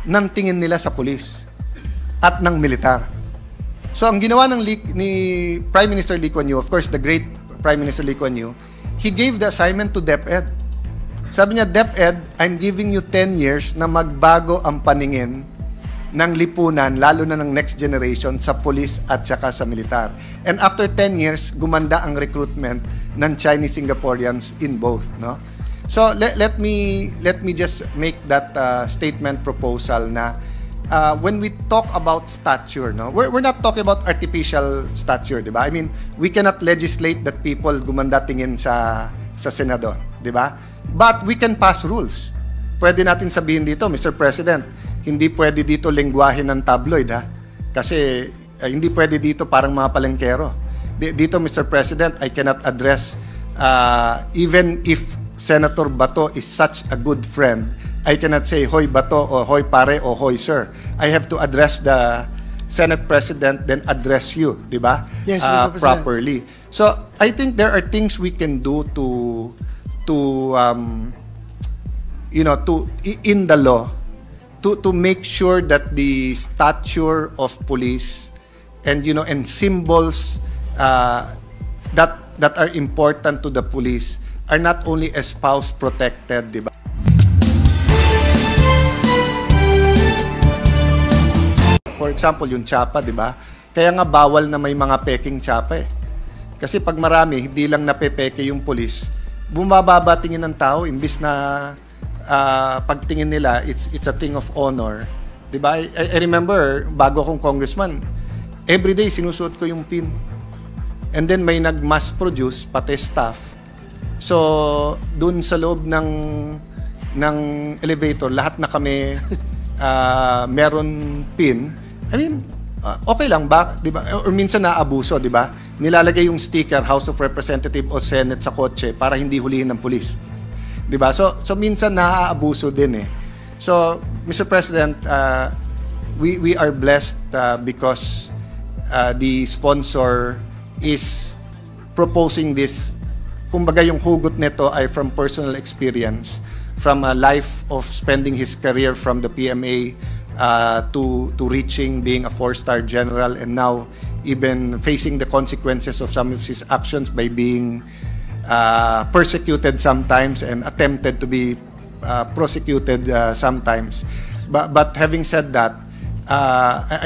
ng tingin nila sa pulis at ng militar. So ang ginawa ni Prime Minister Lee Kuan Yew, of course the great Prime Minister Lee Kuan Yew, he gave the assignment to DepEd. Sabi niya, DepEd, I'm giving you 10 years na magbago ang paningin ng lipunan, lalo na ng next generation sa police at saka sa militar. And after 10 years, gumanda ang recruitment ng Chinese Singaporeans in both, no? So let me just make that statement proposal na when we talk about stature, no, we're not talking about artificial stature, di ba? I mean, we cannot legislate that people gumanda tingin sa senador, di ba? But we can pass rules. Pwede natin sabihin dito, Mr. President, hindi pwede dito lengguwahe ng tabloid, ha? Kasi hindi pwede dito parang mga palengkero. Dito, Mr. President, I cannot address, even if Senator Bato is such a good friend, I cannot say, hoy Bato, or hoy pare, or hoy sir. I have to address the Senate President, then address you, di ba? Yes, properly. So, I think there are things we can do in the law, to make sure that the stature of police and symbols that are important to the police are not only espoused, protected, di ba? For example, yung tsapa, di ba? Kaya nga bawal na may mga peking tsapa eh. Kasi pag marami, hindi lang napepeke yung police, bumababa tingin ng tao, imbis na pagtingin nila, it's a thing of honor. Diba? I remember, bago akong congressman, everyday sinusuot ko yung pin. And then may nag-mass produce, pati staff. So, dun sa loob ng elevator, lahat na kami meron pin. I mean, okay lang ba? Diba? Or minsan naabuso, diba? Nilalagay yung sticker, House of Representative o Senate sa kotse para hindi hulihin ng pulis. Diba? So minsan naaabuso din eh. So, Mr. President, we are blessed because the sponsor is proposing this. Kumbaga yung hugot nito ay from personal experience, from a life of spending his career from the PMA to reaching being a 4-star general, and now even facing the consequences of some of his actions by being persecuted sometimes and attempted to be prosecuted sometimes. But having said that,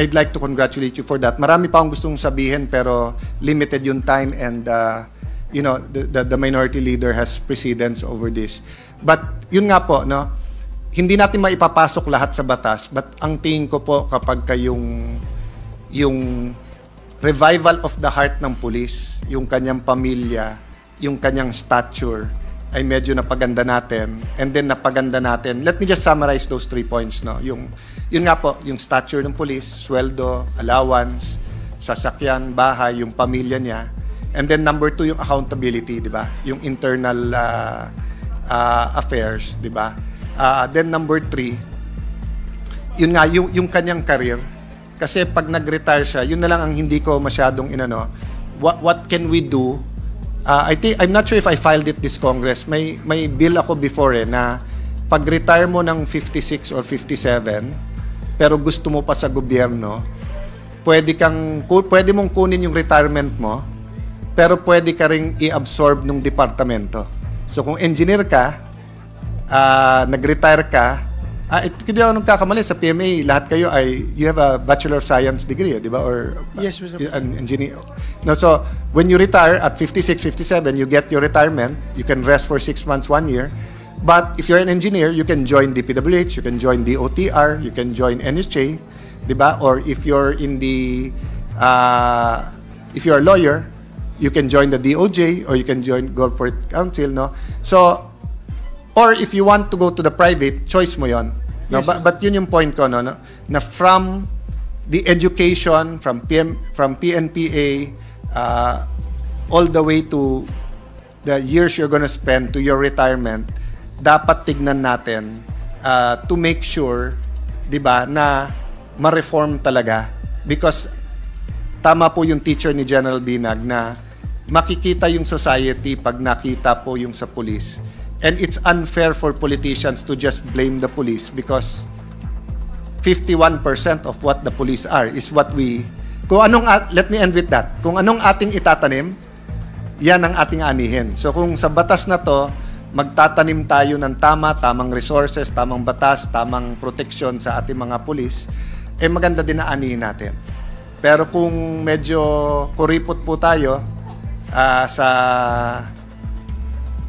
I'd like to congratulate you for that. Marami pa akong gustong sabihin pero limited yung time, and the minority leader has precedence over this. But yun nga po, no, hindi natin maipapasok lahat sa batas, but ang tingin ko po kapag yung revival of the heart ng police, yung kanyang pamilya, yung kanyang stature ay medyo napaganda natin, and then napaganda natin. Let me just summarize those 3 points, no. Yun nga po, yung stature ng police, sweldo, allowance, sasakyan, bahay, yung pamilya niya. And then number 2, yung accountability, di ba? Yung internal affairs, di ba? Then number 3, yun nga, yung kanyang career. Kasi pag nag-retire siya, yun na lang ang hindi ko masyadong what can we do? I'm not sure if I filed it this Congress. May bill ako before na pag-retire mo ng 56 or 57, pero gusto mo pa sa gobyerno, pwede mong kunin yung retirement mo, pero pwede ka ring i-absorb ng departamento. So kung engineer ka, nag-retire ka, hindi ako nagkakamali, sa PMA, lahat kayo you have a Bachelor of Science degree, di ba? Or yes, Mr. an engineer. No, so when you retire at 56, 57, you get your retirement, you can rest for 6 months, 1 year. But if you're an engineer, you can join DPWH, you can join DOTR, you can join NSJ, di ba? Or if you're if you're a lawyer, you can join the DOJ, or you can join corporate council, no? So, or if you want to go to the private, choice mo yon. No? Yes, But yun yung point ko, no? Na from the education, from PNPA, all the way to the years you're gonna spend to your retirement, dapat tignan natin to make sure, di ba, na ma-reform talaga. Because tama po yung teacher ni General Binag na makikita yung society pag nakita po yung sa police. And it's unfair for politicians to just blame the police because 51% of what the police are is what we, let me end with that. Kung anong ating itatanim, yan ang ating anihin. So kung sa batas na to, magtatanim tayo ng tamang resources, tamang batas, tamang proteksyon sa ating mga pulis, maganda din na anihin natin. Pero kung medyo kuripot po tayo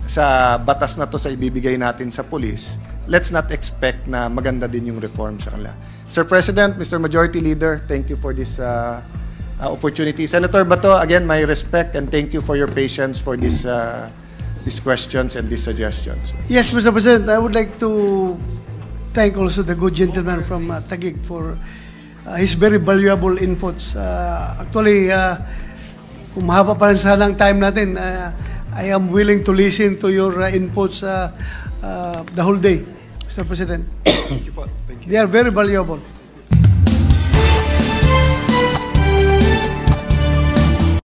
sa batas na to sa ibibigay natin sa pulis, let's not expect na maganda din yung reform sa kanila. Sir President, Mr. Majority Leader, thank you for this opportunity. Senator Bato, again, my respect and thank you for your patience for these questions and these suggestions. Yes, Mr. President, I would like to thank also the good gentleman from Taguig for his very valuable inputs. Actually, kung mahaba pa rin sana ang time natin, I am willing to listen to your inputs the whole day, Mr. President. Thank you po. Thank you. They are very valuable.